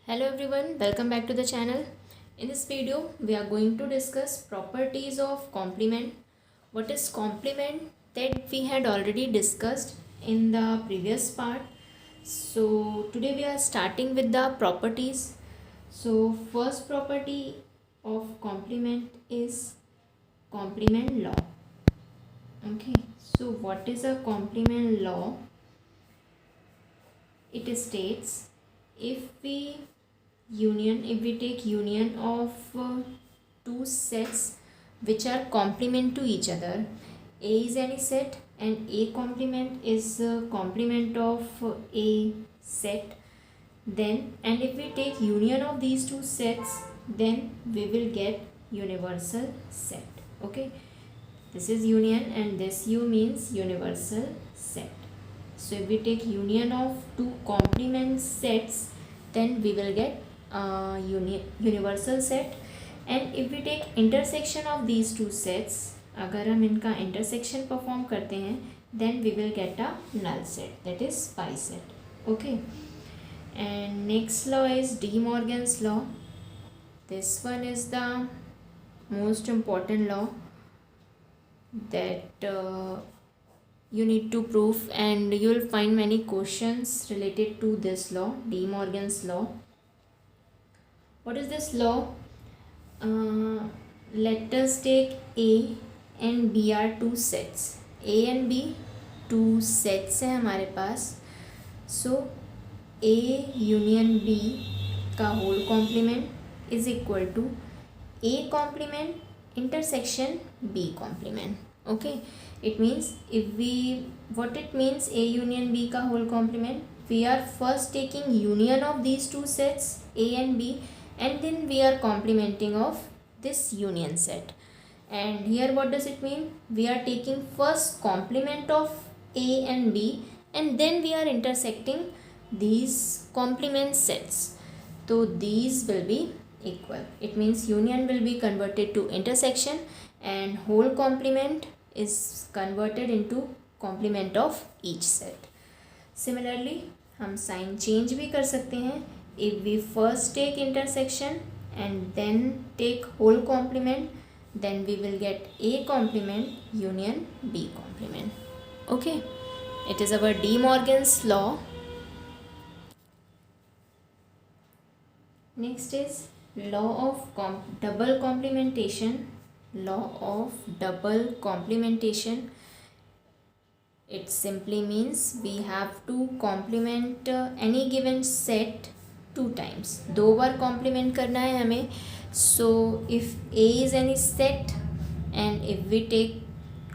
Hello everyone, welcome back to the channel. In this video, we are going to discuss properties of complement. What is complement that we had already discussed in the previous part. So today we are starting with the properties. So first property of complement is complement law. Okay, so what is a complement law? It states if we take union of two sets which are complement to each other, a is any set and a complement is complement of a set, then and if we take union of these two sets, then we will get universal set. Okay, this is union and this u means universal set. So if we take union of two complement sets, then we will get universal set. And if we take intersection of these two sets, अगर हम इनका intersection perform करते हैं, then we will get a null set, that is pi set. Okay, and next law is De Morgan's law. This one is the most important law that you need to prove, and you will find many questions related to this law, De Morgan's law. What is this law? Let us take A and B are two sets. A and B two sets है हमारे पास. So A union B का whole complement is equal to A complement intersection B complement. Okay, it means what it means A union B का whole complement, we are first taking union of these two sets A and B, and then we are complementing of this union set. And here what does it mean? We are taking first complement of A and B, and then we are intersecting these complement sets. So these will be equal. It means union will be converted to intersection and whole complement is converted into complement of each set. Similarly, हम sign change भी कर सकते हैं. If we first take intersection and then take whole complement, then we will get A complement union B complement. Okay, it is our De Morgan's law. Next is law of double complementation. Law of double complementation, it simply means we have to complement any given set two times. दो बार complement करना है हमें. So if A is any set and if we take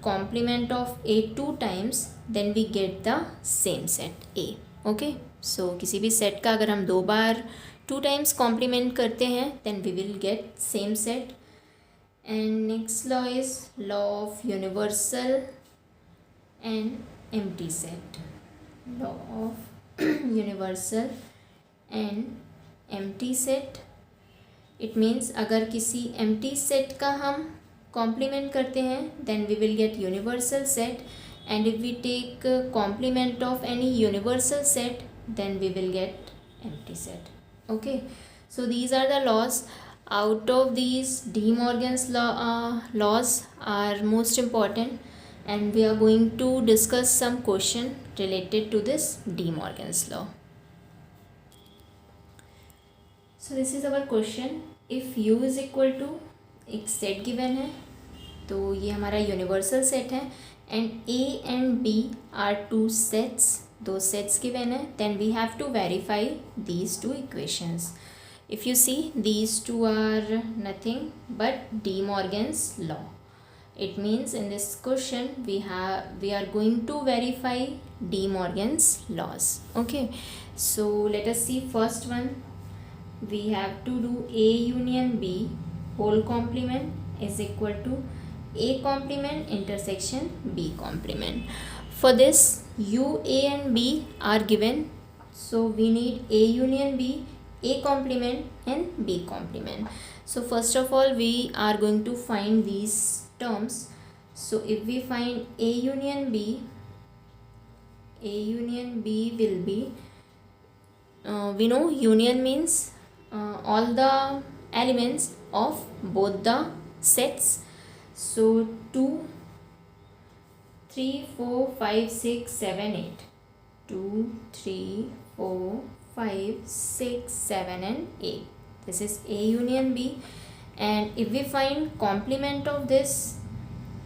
complement of A two times, then we get the same set A. Okay, so किसी भी set का अगर हम दो बार two times complement करते हैं, then we will get same set. And next law is law of universal and empty set. Law of universal and empty set, it means अगर किसी empty set का हम complement करते हैं, then we will get universal set, and if we take complement of any universal set, then we will get empty set. Okay, so these are the laws. Out of these, De Morgan's laws are most important, and we are going to discuss some question related to this De Morgan's law. So this is our question. If U is equal to एक set given है, तो ये हमारा universal set है, and A and B are two sets, दो sets given है, then we have to verify these two equations. If you see, these two are nothing but De Morgan's law. It means in this question we are going to verify De Morgan's laws. Okay, so let us see first one. We have to do A union B whole complement is equal to A complement intersection B complement. For this, U, A and B are given, so we need A union B, A complement and B complement. So first of all, we are going to find these terms. So if we find A union B will be, we know union means all the elements of both the sets. So 2 3 4 5 6 7 8, 2 3 4 5 6 7 and 8. This is A union B, and if we find complement of this,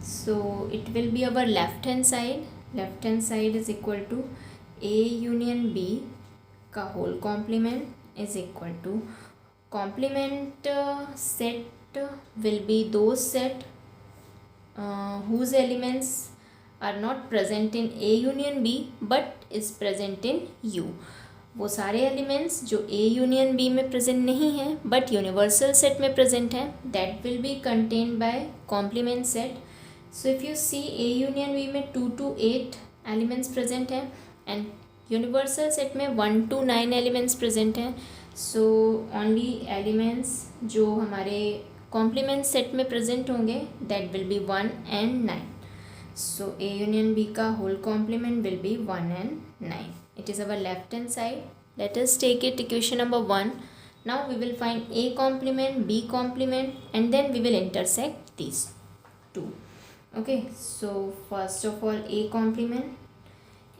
so it will be our left hand side. Left hand side is equal to A union B का whole complement is equal to complement set will be those set whose elements are not present in A union B but is present in U. वो सारे elements जो A union B में present नहीं है but universal set में present है, that will be contained by complement set. So if you see A union B में 2 to 8 elements present हैं एंड यूनिवर्सल सेट में 1 to 9 एलिमेंट्स प्रेजेंट हैं. So only elements जो हमारे कॉम्प्लीमेंट सेट में present होंगे that will B 1 and 9. So A union B का whole complement will be 1 and 9. It is our left hand side. Let us take it equation number 1. Now we will find A complement, B complement, and then we will intersect these two. Okay, so first of all A complement.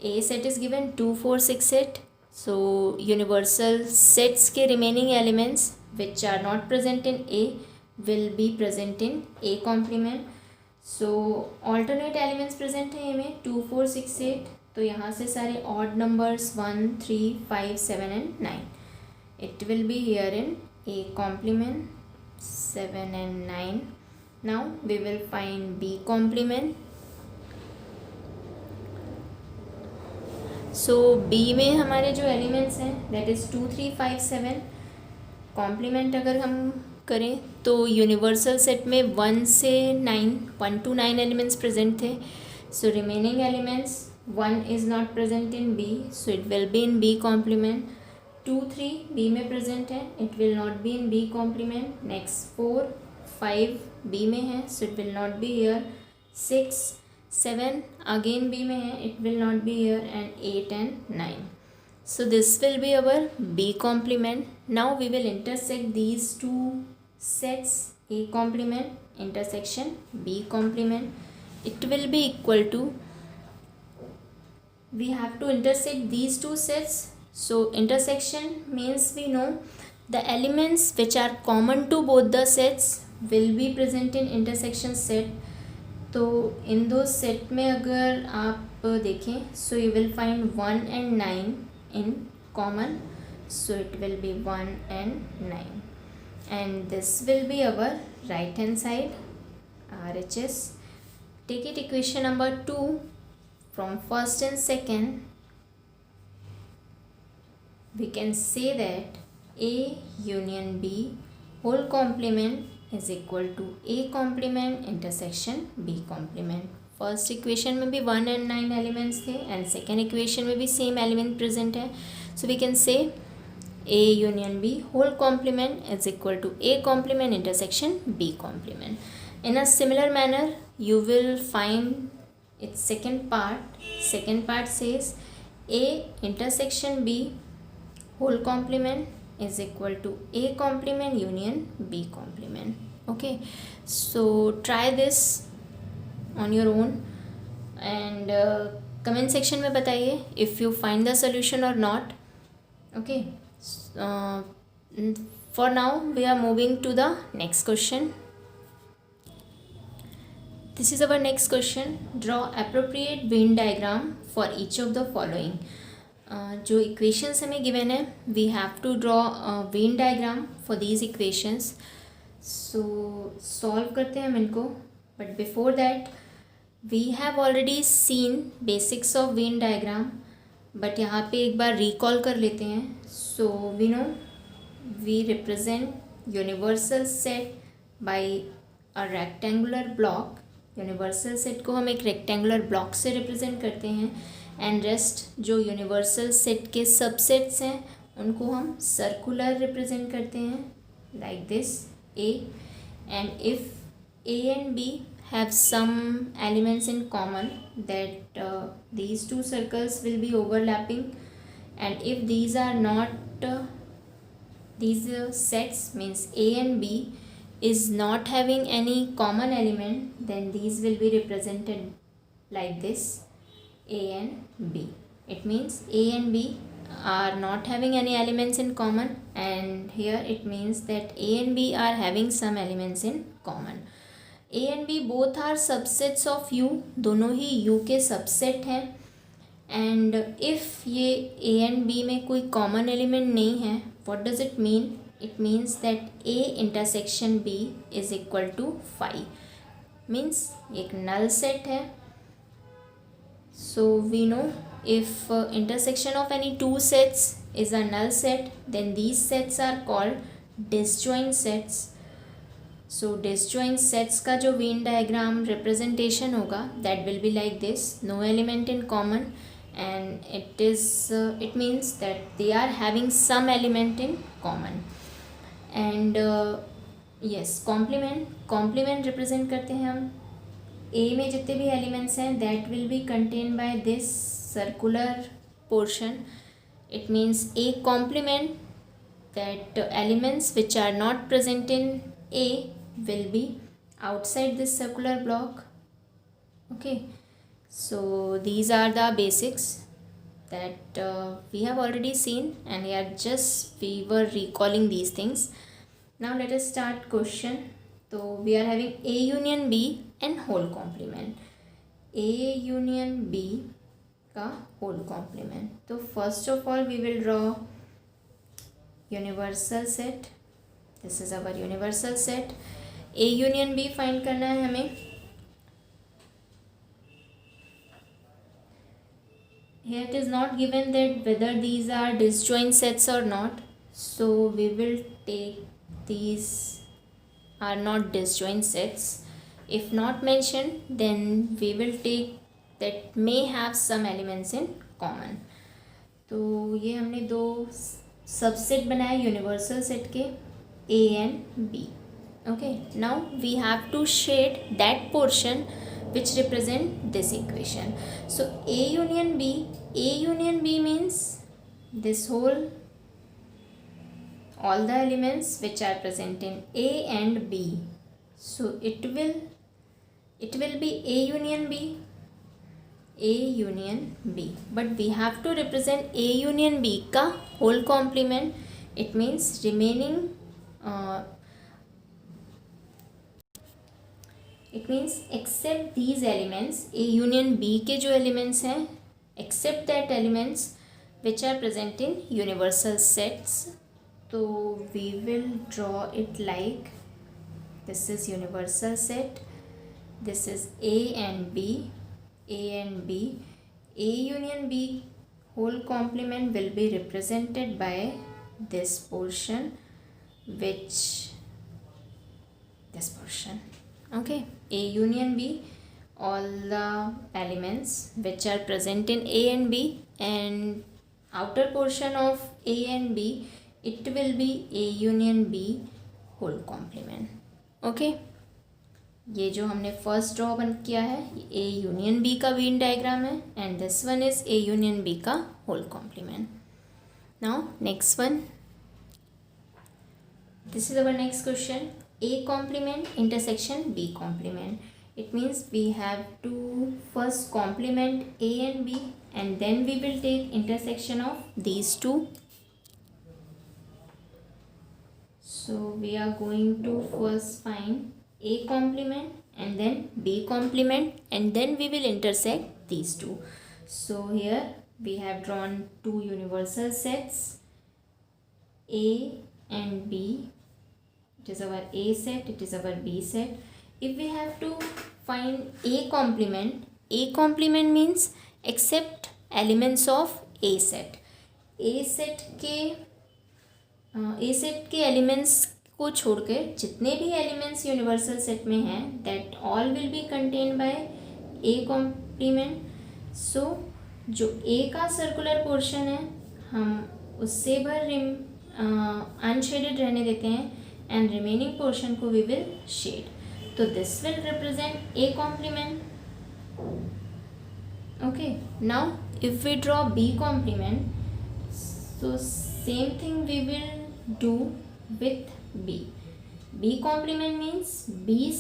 A set is given 2 4 6 8. So universal sets के remaining elements which are not present in A will be present in A complement. So alternate elements present हैं में 2 4 6 8. तो यहाँ से सारे odd numbers 1 3 5 7 and 9. It will be here in A complement 7 and 9. Now we will find B complement. सो B में हमारे जो एलिमेंट्स हैं दैट इज़ 2 3 5 7. कॉम्प्लीमेंट अगर हम करें तो यूनिवर्सल सेट में 1 से 9 1 to 9 एलिमेंट्स प्रेजेंट थे. So remaining elements 1 is not present in B, so it will be in B complement. 2 3 B में प्रेजेंट है, it will not be in B complement. Next 4 5 B में है, so it will not be here. 6 7 again B में है, it will not be here. And 8 and 9. So this will be our B complement. Now we will intersect these two sets, A complement intersection B complement. It will be equal to, we have to intersect these two sets. So intersection means we know the elements which are common to both the sets will be present in intersection set. तो इन दो set में अगर आप देखें, so you will find 1 and 9 in common, so it will be 1 and 9, and this will be our right hand side RHS. Take it equation number 2 from first and second. We can say that A union B whole complement is equal to A complement intersection B complement. First equation में भी 1 and 9 एलिमेंट्स थे and second equation में भी same element present है. So we can say A union B whole complement is equal to A complement intersection B complement. In a similar manner you will find its second part. Second part says A intersection B whole complement is equal to A complement union B complement. Okay, so try this on your own and comment section में बताइए if you find the solution or not. Okay, for now we are moving to the next question. This is our next question. Draw appropriate Venn diagram for each of the following. जो equations हमें given है, we have to draw a Venn diagram for these equations. So solve करते हैं हम इनको, but before that we have already seen basics of Venn diagram, but यहाँ पे एक बार recall कर लेते हैं. So we know we represent universal set by a rectangular block. universal set को हम एक rectangular block से represent करते हैं and rest जो universal set के subsets हैं उनको हम circular represent करते हैं like this A. And if A and B have some elements in common, that these two circles will be overlapping, and if these are not these sets means A and B is not having any common element, then these will be represented like this, A and B. It means A and B are not having any elements in common, and here it means that A and B are having some elements in common. A and B both are subsets of U, दोनों ही U के subset हैं, and if ये A and B में कोई common element नहीं है, what does it mean? It means that A intersection B is equal to phi, means एक null set है. So we know if intersection of any two sets is a null set, then these sets are called disjoint sets. So disjoint sets का जो Venn diagram representation होगा, that will be like this, no element in common, and it means that they are having some element in common. And yes, complement represent करते हैं हम A में जितने भी elements हैं, that will be contained by this circular portion. It means A complement, that elements which are not present in A will be outside this circular block. Okay, so these are the basics that we have already seen, and we were recalling these things. Now let us start question. So we are having A union B and whole complement. A union B का whole complement. तो first of all we will draw universal set. This is our universal set. A union B find करना है हमें. Here it is not given that whether these are disjoint sets or not. So we will take these are not disjoint sets. If not mentioned, then we will take that may have some elements in common. तो ये हमने दो subset बनाए universal set के A and B. Okay, now we have to shade that portion which represent this equation. So A union B means this whole, all the elements which are present in A and B. So it will be A union B, but we have to represent A union B का whole complement. It means remaining it means except these elements, A union B के जो elements हैं, except that elements which are present in universal sets. So we will draw it like this is universal set, this is A and B. A union B whole complement will be represented by this portion, this portion. Okay, A union B, all the elements which are present in A and B, and outer portion of A and B, it will be A union B whole complement. Okay, ये जो हमने first draw बन किया है, A union B का Venn diagram है, and this one is A union B का whole complement. Now next one, this is our next question. A complement intersection B complement. It means we have to first complement A and B, and then we will take intersection of these two. So we are going to first find A complement and then B complement, and then we will intersect these two. So here we have drawn two universal sets, A and B. It is our A set, it is our B set. If we have to find A complement means accept elements of A set. A set के elements को छोड़ के जितने भी elements universal set में हैं, that all will be contained by A complement. So जो A का सर्कुलर पोर्शन है, हम उससे भर अनशेडेड रहने देते हैं, and remaining portion को we will shade. So this will represent A complement. Okay, now if we draw B complement, so same thing we will do with B. B complement means B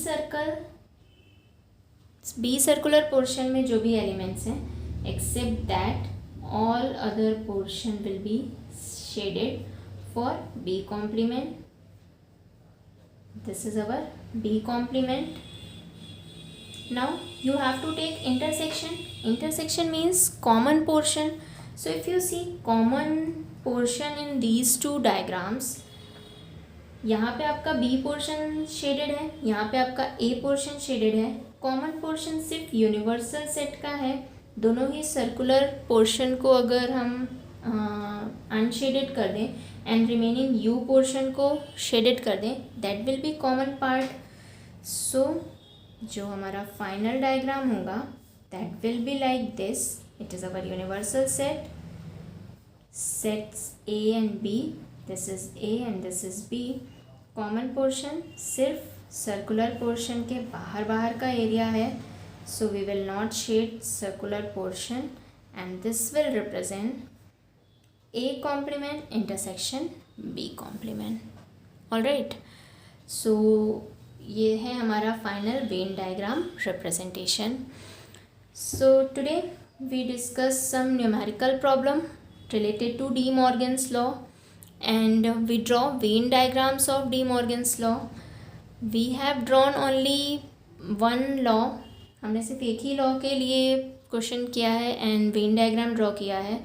circular portion में जो भी elements हैं except that all other portion will be shaded for B complement. This is our B complement. Now you have to take intersection. Intersection means common portion. So if you see common portion in these two diagrams, यहाँ पे आपका B portion shaded है, यहाँ पे आपका A portion shaded है. Common portion सिर्फ universal set का है. दोनों ही सर्कुलर पोर्शन को अगर हम अनशेडेड कर दें एंड रिमेनिंग U पोर्शन को शेडेड कर दें, that will be common part. So जो हमारा फाइनल डायग्राम होगा that will be like this. It is our universal set, sets A and B. This is A and this is B. Common portion सिर्फ circular portion के बाहर का area है. So we will not shade circular portion and this will represent A complement intersection B complement. Alright, so ये है हमारा final Venn diagram representation. So today we discuss some numerical problem related to De Morgan's law and we draw Venn diagrams of De Morgan's law. We have drawn only one law. हमने सिर्फ एक ही law के लिए question किया है and Venn diagram draw किया है.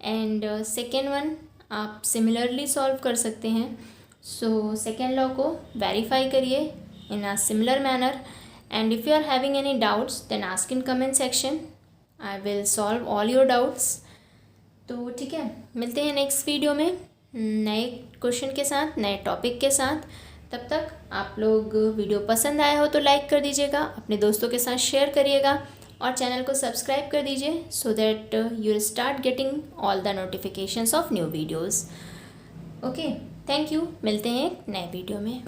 And second one आप सिमिलरली सॉल्व कर सकते हैं. सो सेकेंड लॉ को वेरीफाई करिए in a similar manner and if you are having any doubts then ask in comment section. I will solve all your doubts. तो ठीक है, मिलते हैं नेक्स्ट वीडियो में नए क्वेश्चन के साथ, नए टॉपिक के साथ. तब तक आप लोग वीडियो पसंद आया हो तो लाइक कर दीजिएगा, अपने दोस्तों के साथ शेयर करिएगा और चैनल को सब्सक्राइब कर दीजिए so that you will start getting all the notifications of new videos. Okay, thank you. मिलते हैं एक नए वीडियो में.